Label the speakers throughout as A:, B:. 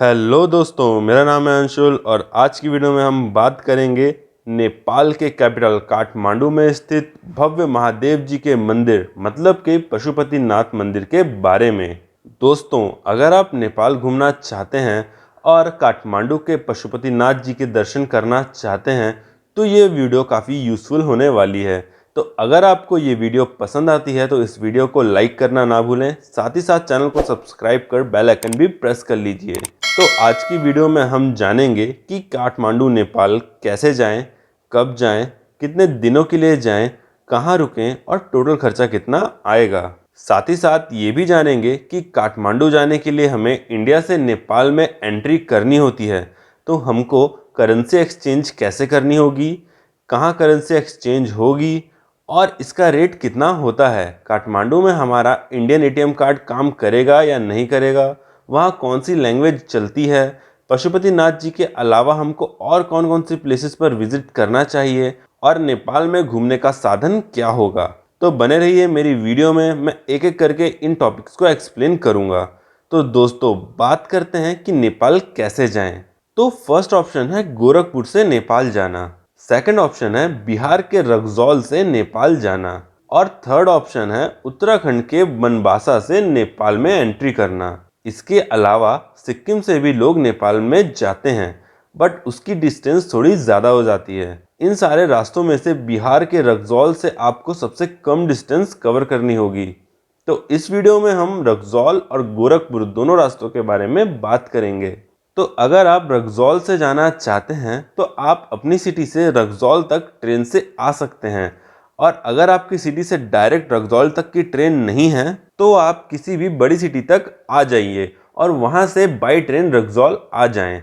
A: Hello दोस्तों, मेरा नाम है अंशुल और आज की वीडियो में हम बात करेंगे नेपाल के कैपिटल काठमांडू में स्थित भव्य महादेव जी के मंदिर मतलब के पशुपतिनाथ मंदिर के बारे में। दोस्तों, अगर आप नेपाल घूमना चाहते हैं और काठमांडू के पशुपतिनाथ जी के दर्शन करना चाहते हैं तो ये वीडियो काफ़ी यूज़फुल होने वाली है। तो अगर आपको ये वीडियो पसंद आती है तो इस वीडियो को लाइक करना ना भूलें, साथ ही साथ चैनल को सब्सक्राइब कर बेल आइकन भी प्रेस कर लीजिए। तो आज की वीडियो में हम जानेंगे कि काठमांडू नेपाल कैसे जाएं, कब जाएं, कितने दिनों के लिए जाएं, कहां रुकें और टोटल खर्चा कितना आएगा। साथ ही साथ ये भी जानेंगे कि काठमांडू जाने के लिए हमें इंडिया से नेपाल में एंट्री करनी होती है तो हमको करेंसी एक्सचेंज कैसे करनी होगी, कहाँ करेंसी एक्सचेंज होगी और इसका रेट कितना होता है। काठमांडू में हमारा इंडियन एटीएम कार्ड काम करेगा या नहीं करेगा, वहाँ कौन सी लैंग्वेज चलती है, पशुपतिनाथ जी के अलावा हमको और कौन कौन सी प्लेसेस पर विजिट करना चाहिए और नेपाल में घूमने का साधन क्या होगा। तो बने रहिए मेरी वीडियो में, मैं एक एक करके इन टॉपिक्स को एक्सप्लेन करूँगा। तो दोस्तों, बात करते हैं कि नेपाल कैसे जाएं। तो फर्स्ट ऑप्शन है गोरखपुर से नेपाल जाना, सेकंड ऑप्शन है बिहार के रक्सौल से नेपाल जाना और थर्ड ऑप्शन है उत्तराखंड के बनबासा से नेपाल में एंट्री करना। इसके अलावा सिक्किम से भी लोग नेपाल में जाते हैं बट उसकी डिस्टेंस थोड़ी ज़्यादा हो जाती है। इन सारे रास्तों में से बिहार के रक्सौल से आपको सबसे कम डिस्टेंस कवर करनी होगी। तो इस वीडियो में हम रक्सौल और गोरखपुर दोनों रास्तों के बारे में बात करेंगे। तो अगर आप रक्सौल से जाना चाहते हैं तो आप अपनी सिटी से रक्सौल तक ट्रेन से आ सकते हैं और अगर आपकी सिटी से डायरेक्ट रक्सौल तक की ट्रेन नहीं है तो आप किसी भी बड़ी सिटी तक आ जाइए और वहां से बाई ट्रेन रक्सौल आ जाएं।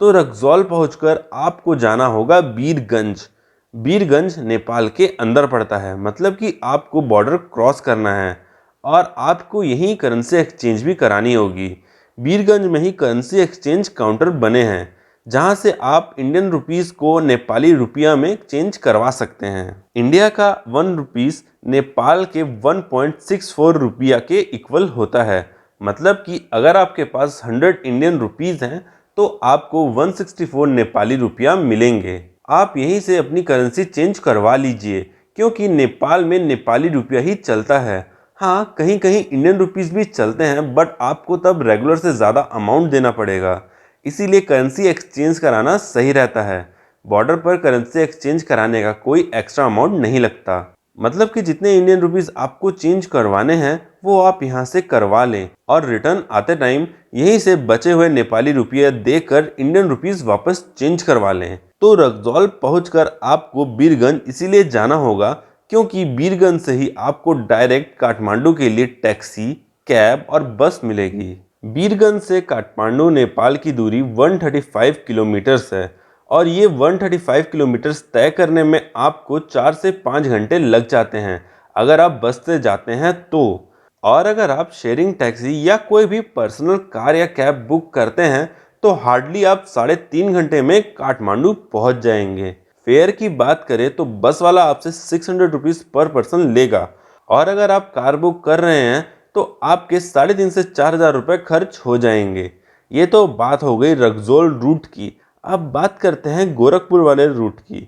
A: तो रक्सौल पहुंचकर आपको जाना होगा बीरगंज। बीरगंज नेपाल के अंदर पड़ता है, मतलब कि आपको बॉर्डर क्रॉस करना है और आपको यहीं करेंसी एक्सचेंज भी करानी होगी। बीरगंज में ही करेंसी एक्सचेंज काउंटर बने हैं जहां से आप इंडियन रुपीस को नेपाली रुपया में चेंज करवा सकते हैं। इंडिया का 1 रुपीस नेपाल के 1.64 रुपया के इक्वल होता है, मतलब कि अगर आपके पास 100 इंडियन रुपीस हैं तो आपको 164 नेपाली रुपया मिलेंगे। आप यहीं से अपनी करेंसी चेंज करवा लीजिए क्योंकि नेपाल में नेपाली रुपया ही चलता है। हाँ, कहीं कहीं इंडियन रुपीस भी चलते हैं बट आपको तब रेगुलर से ज़्यादा अमाउंट देना पड़ेगा, इसीलिए करेंसी एक्सचेंज कराना सही रहता है। बॉर्डर पर करेंसी एक्सचेंज कराने का कोई एक्स्ट्रा अमाउंट नहीं लगता, मतलब कि जितने इंडियन रुपीस आपको चेंज करवाने हैं वो आप यहाँ से करवा लें और रिटर्न आते टाइम यहीं से बचे हुए नेपाली रुपये देकर इंडियन रुपीस वापस चेंज करवा लें। तो रक्सौल पहुंचकर आपको बीरगंज इसीलिए जाना होगा क्योंकि बीरगंज से ही आपको डायरेक्ट काठमांडू के लिए टैक्सी, कैब और बस मिलेगी। बीरगंज से काठमांडू नेपाल की दूरी 135 किलोमीटर्स है और ये 135 किलोमीटर्स तय करने में आपको 4 से 5 घंटे लग जाते हैं अगर आप बस से जाते हैं तो। और अगर आप शेयरिंग टैक्सी या कोई भी पर्सनल कार या कैब बुक करते हैं तो हार्डली आप 3.5 घंटे में काठमांडू पहुंच जाएंगे। फेयर की बात करें तो बस वाला आपसे 600 रुपीज़ पर पर्सन लेगा और अगर आप कार बुक कर रहे हैं तो आपके 3,500 से 4,000 रुपये खर्च हो जाएंगे। ये तो बात हो गई रक्सौल रूट की। अब बात करते हैं गोरखपुर वाले रूट की।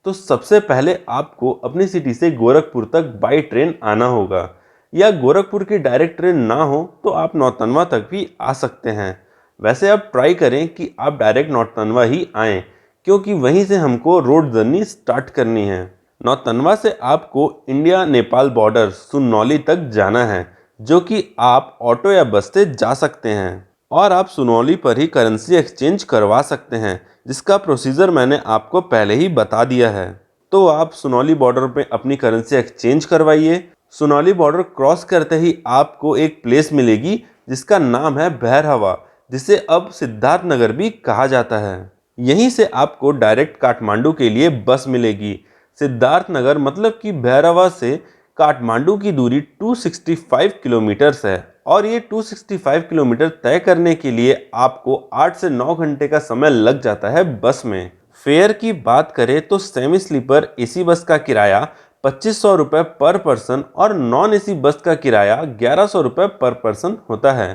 A: तो सबसे पहले आपको अपनी सिटी से गोरखपुर तक बाई ट्रेन आना होगा या गोरखपुर की डायरेक्ट ट्रेन ना हो तो आप नौतनवा तक भी आ सकते हैं। वैसे आप ट्राई करें कि आप डायरेक्ट नौतनवा ही आएँ क्योंकि वहीं से हमको रोड जर्नी स्टार्ट करनी है। नौतनवा से आपको इंडिया नेपाल बॉर्डर सुनौली तक जाना है जो कि आप ऑटो या बस से जा सकते हैं और आप सुनौली पर ही करेंसी एक्सचेंज करवा सकते हैं जिसका प्रोसीजर मैंने आपको पहले ही बता दिया है। तो आप सुनौली बॉर्डर पे अपनी करेंसी एक्सचेंज करवाइए। सुनौली बॉर्डर क्रॉस करते ही आपको एक प्लेस मिलेगी जिसका नाम है भैरहवा, जिसे अब सिद्धार्थ नगर भी कहा जाता है। यहीं से आपको डायरेक्ट काठमांडू के लिए बस मिलेगी। सिद्धार्थ नगर मतलब कि भैरवा से काठमांडू की दूरी 265 किलोमीटर्स है और ये 265 किलोमीटर तय करने के लिए आपको 8 से 9 घंटे का समय लग जाता है बस में। फेयर की बात करें तो सेमी स्लीपर एसी बस का किराया 2500 रुपये पर पर्सन और नॉन एसी बस का किराया 1100 रुपये पर पर्सन होता है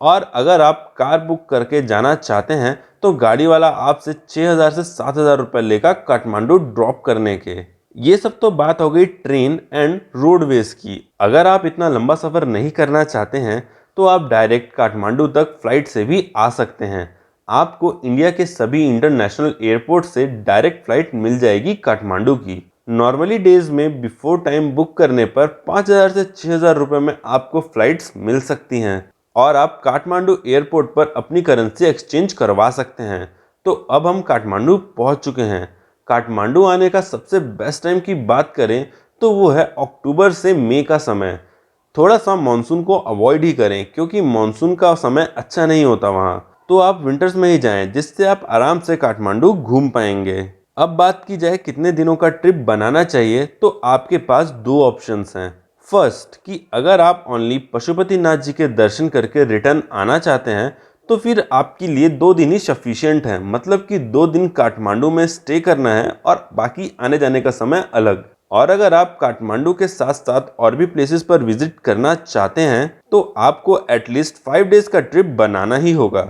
A: और अगर आप कार बुक करके जाना चाहते हैं तो गाड़ी वाला आपसे 6,000 से 7,000 रुपये लेगा काठमांडू ड्रॉप करने के। ये सब तो बात हो गई ट्रेन एंड रोडवेज की। अगर आप इतना लंबा सफ़र नहीं करना चाहते हैं तो आप डायरेक्ट काठमांडू तक फ्लाइट से भी आ सकते हैं। आपको इंडिया के सभी इंटरनेशनल एयरपोर्ट से डायरेक्ट फ्लाइट मिल जाएगी काठमांडू की। नॉर्मली डेज में बिफोर टाइम बुक करने पर 5,000 से 6,000 रुपये में आपको फ्लाइट्स मिल सकती हैं और आप काठमांडू एयरपोर्ट पर अपनी करेंसी एक्सचेंज करवा सकते हैं। तो अब हम काठमांडू पहुंच चुके हैं। काठमांडू आने का सबसे बेस्ट टाइम की बात करें तो वो है अक्टूबर से मई का समय। थोड़ा सा मानसून को अवॉइड ही करें क्योंकि मानसून का समय अच्छा नहीं होता वहाँ। तो आप विंटर्स में ही जाएं जिससे आप आराम से काठमांडू घूम पाएंगे। अब बात की जाए कितने दिनों का ट्रिप बनाना चाहिए तो आपके पास दो ऑप्शंस हैं। फर्स्ट कि अगर आप ओनली पशुपतिनाथ जी के दर्शन करके रिटर्न आना चाहते हैं तो फिर आपके लिए 2 दिन ही सफिशिएंट है। मतलब कि 2 दिन काठमांडू में स्टे करना है और बाकी आने जाने का समय अलग। और अगर आप काठमांडू के साथ साथ और भी प्लेसेस पर विजिट करना चाहते हैं तो आपको एटलीस्ट 5 डेज का ट्रिप बनाना ही होगा।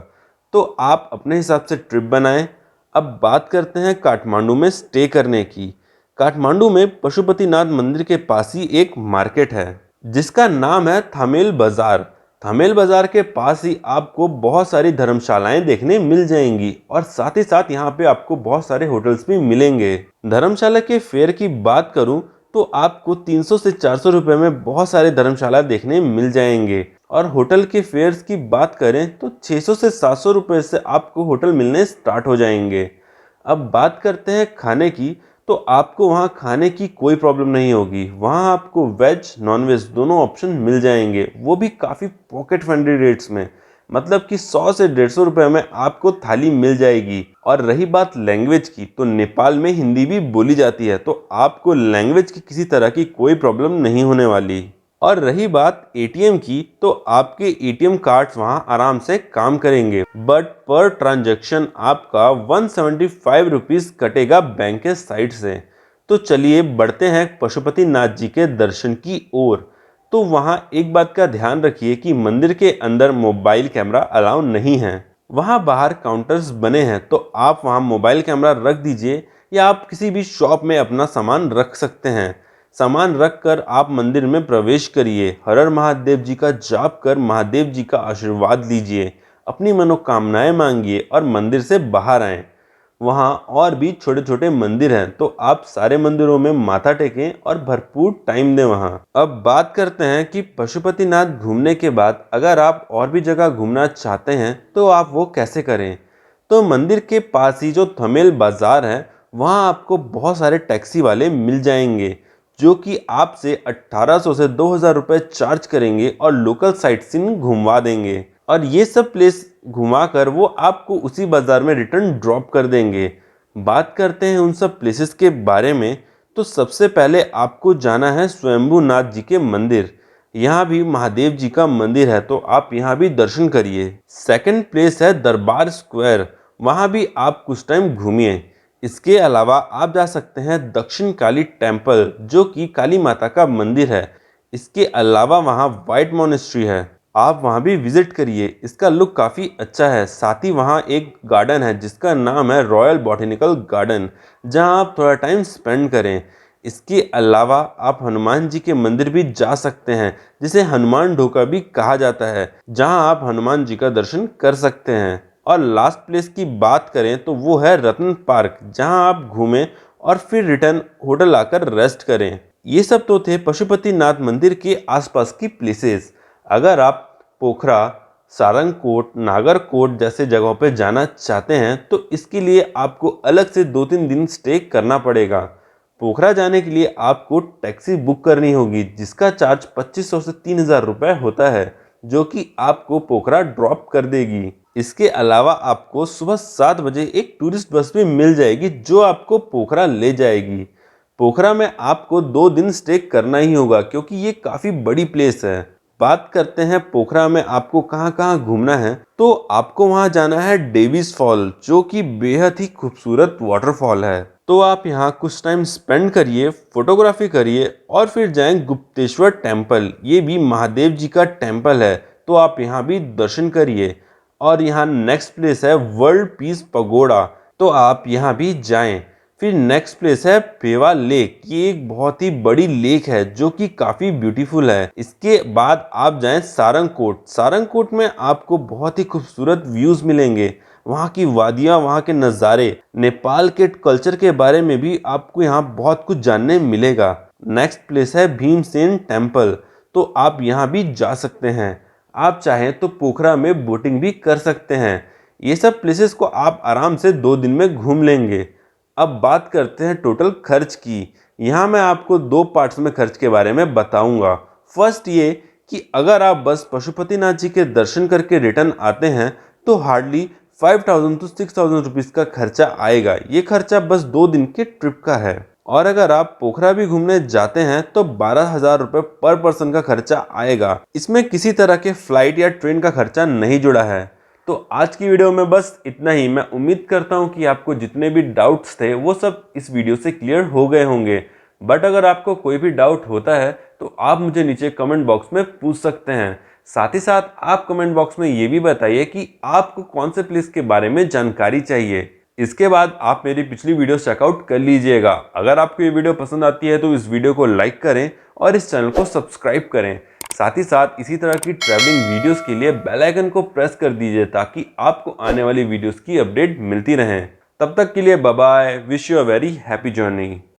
A: तो आप अपने हिसाब से ट्रिप बनाएं। अब बात करते हैं काठमांडू में स्टे करने की। काठमांडू में पशुपतिनाथ मंदिर के पास ही एक मार्केट है जिसका नाम है थामेल बाजार। थामेल बाजार के पास ही आपको बहुत सारी धर्मशालाएं देखने मिल जाएंगी और साथ ही साथ यहाँ पे आपको बहुत सारे होटल्स भी मिलेंगे। धर्मशाला के फेयर की बात करूँ तो आपको 300 से 400 रुपये में बहुत सारे धर्मशाला देखने मिल जाएंगे और होटल के फेयर्स की बात करें तो 600 से 700 रुपये से आपको होटल मिलने स्टार्ट हो जाएंगे। अब बात करते हैं खाने की तो आपको वहाँ खाने की कोई प्रॉब्लम नहीं होगी। वहाँ आपको वेज नॉन वेज दोनों ऑप्शन मिल जाएंगे, वो भी काफ़ी पॉकेट फ्रेंडली रेट्स में। मतलब कि 100 से 150 रुपये में आपको थाली मिल जाएगी। और रही बात लैंग्वेज की तो नेपाल में हिंदी भी बोली जाती है तो आपको लैंग्वेज की किसी तरह की कोई प्रॉब्लम नहीं होने वाली। और रही बात एटीएम की तो आपके एटीएम कार्ड्स वहां आराम से काम करेंगे बट पर ट्रांजैक्शन आपका 175 रुपीज़ कटेगा बैंक के साइड से। तो चलिए बढ़ते हैं पशुपतिनाथ जी के दर्शन की ओर। तो वहां एक बात का ध्यान रखिए कि मंदिर के अंदर मोबाइल कैमरा अलाउ नहीं है। वहां बाहर काउंटर्स बने हैं तो आप वहां मोबाइल कैमरा रख दीजिए या आप किसी भी शॉप में अपना सामान रख सकते हैं। सामान रख कर आप मंदिर में प्रवेश करिए, हर हर महादेव जी का जाप कर महादेव जी का आशीर्वाद लीजिए, अपनी मनोकामनाएं मांगिए और मंदिर से बाहर आएं। वहाँ और भी छोटे छोटे मंदिर हैं तो आप सारे मंदिरों में माथा टेकें और भरपूर टाइम दें वहाँ। अब बात करते हैं कि पशुपतिनाथ घूमने के बाद अगर आप और भी जगह घूमना चाहते हैं तो आप वो कैसे करें। तो मंदिर के पास ही जो थमेल बाजार है वहाँ आपको बहुत सारे टैक्सी वाले मिल जाएंगे जो कि आपसे 1800 से 2000 रुपये चार्ज करेंगे और लोकल साइट सीइंग घुमवा देंगे और ये सब प्लेस घुमाकर वो आपको उसी बाज़ार में रिटर्न ड्रॉप कर देंगे। बात करते हैं उन सब प्लेसेस के बारे में तो सबसे पहले आपको जाना है स्वयंभूनाथ जी के मंदिर। यहाँ भी महादेव जी का मंदिर है तो आप यहाँ भी दर्शन करिए। सेकंड प्लेस है दरबार स्क्वायर, वहाँ भी आप कुछ टाइम घूमिए। इसके अलावा आप जा सकते हैं दक्षिण काली टेम्पल जो कि काली माता का मंदिर है। इसके अलावा वहाँ वाइट मोनेस्ट्री है, आप वहाँ भी विजिट करिए, इसका लुक काफ़ी अच्छा है। साथ ही वहाँ एक गार्डन है जिसका नाम है रॉयल बॉटेनिकल गार्डन जहाँ आप थोड़ा टाइम स्पेंड करें। इसके अलावा आप हनुमान जी के मंदिर भी जा सकते हैं जिसे हनुमान ढोका भी कहा जाता है जहाँ आप हनुमान जी का दर्शन कर सकते हैं। और लास्ट प्लेस की बात करें तो वो है रत्न पार्क जहां आप घूमें और फिर रिटर्न होटल आकर रेस्ट करें। ये सब तो थे पशुपतिनाथ मंदिर के आसपास की प्लेसेस। अगर आप पोखरा, सारंगकोट, नागरकोट जैसे जगहों पर जाना चाहते हैं तो इसके लिए आपको अलग से 2-3 दिन स्टे करना पड़ेगा। पोखरा जाने के लिए आपको टैक्सी बुक करनी होगी जिसका चार्ज 2500 से 3000 रुपये होता है जो कि आपको पोखरा ड्रॉप कर देगी। इसके अलावा आपको सुबह 7 बजे एक टूरिस्ट बस भी मिल जाएगी जो आपको पोखरा ले जाएगी। पोखरा में आपको 2 दिन स्टे करना ही होगा क्योंकि ये काफ़ी बड़ी प्लेस है। बात करते हैं पोखरा में आपको कहाँ कहाँ घूमना है तो आपको वहाँ जाना है डेविस फॉल जो कि बेहद ही खूबसूरत वाटरफॉल है। तो आप यहाँ कुछ टाइम स्पेंड करिए, फोटोग्राफी करिए और फिर जाएं गुप्तेश्वर टेम्पल। ये भी महादेव जी का टेम्पल है तो आप यहाँ भी दर्शन करिए। और यहाँ नेक्स्ट प्लेस है वर्ल्ड पीस पगोड़ा, तो आप यहाँ भी जाएं। फिर नेक्स्ट प्लेस है पेवा लेक, ये एक बहुत ही बड़ी लेक है जो कि काफी ब्यूटीफुल है। इसके बाद आप जाएं सारंगकोट। सारंगकोट में आपको बहुत ही खूबसूरत व्यूज मिलेंगे, वहाँ की वादियाँ, वहाँ के नज़ारे, नेपाल के कल्चर के बारे में भी आपको यहाँ बहुत कुछ जानने मिलेगा। नेक्स्ट प्लेस है भीमसेन टेम्पल, तो आप यहाँ भी जा सकते हैं। आप चाहें तो पोखरा में बोटिंग भी कर सकते हैं। ये सब प्लेसेस को आप आराम से 2 दिन में घूम लेंगे। अब बात करते हैं टोटल खर्च की। यहाँ मैं आपको 2 पार्ट्स में खर्च के बारे में बताऊंगा। फर्स्ट ये कि अगर आप बस पशुपतिनाथ जी के दर्शन करके रिटर्न आते हैं तो हार्डली 5000 to 6000 रुपीज़ का खर्चा आएगा। ये खर्चा बस 2 दिन के ट्रिप का है। और अगर आप पोखरा भी घूमने जाते हैं तो 12,000 रुपये पर पर्सन का खर्चा आएगा। इसमें किसी तरह के फ्लाइट या ट्रेन का खर्चा नहीं जुड़ा है। तो आज की वीडियो में बस इतना ही। मैं उम्मीद करता हूँ कि आपको जितने भी डाउट्स थे वो सब इस वीडियो से क्लियर हो गए होंगे। बट अगर आपको कोई भी डाउट होता है तो आप मुझे नीचे कमेंट बॉक्स में पूछ सकते हैं। साथ ही साथ आप कमेंट बॉक्स में ये भी बताइए कि आपको कौन से प्लेस के बारे में जानकारी चाहिए। इसके बाद आप मेरी पिछली वीडियो चेकआउट कर लीजिएगा। अगर आपको ये वीडियो पसंद आती है तो इस वीडियो को लाइक करें और इस चैनल को सब्सक्राइब करें। साथ ही साथ इसी तरह की ट्रैवलिंग वीडियोस के लिए बेल आइकन को प्रेस कर दीजिए ताकि आपको आने वाली वीडियोस की अपडेट मिलती रहें। तब तक के लिए bye bye. Wish you a very happy journey.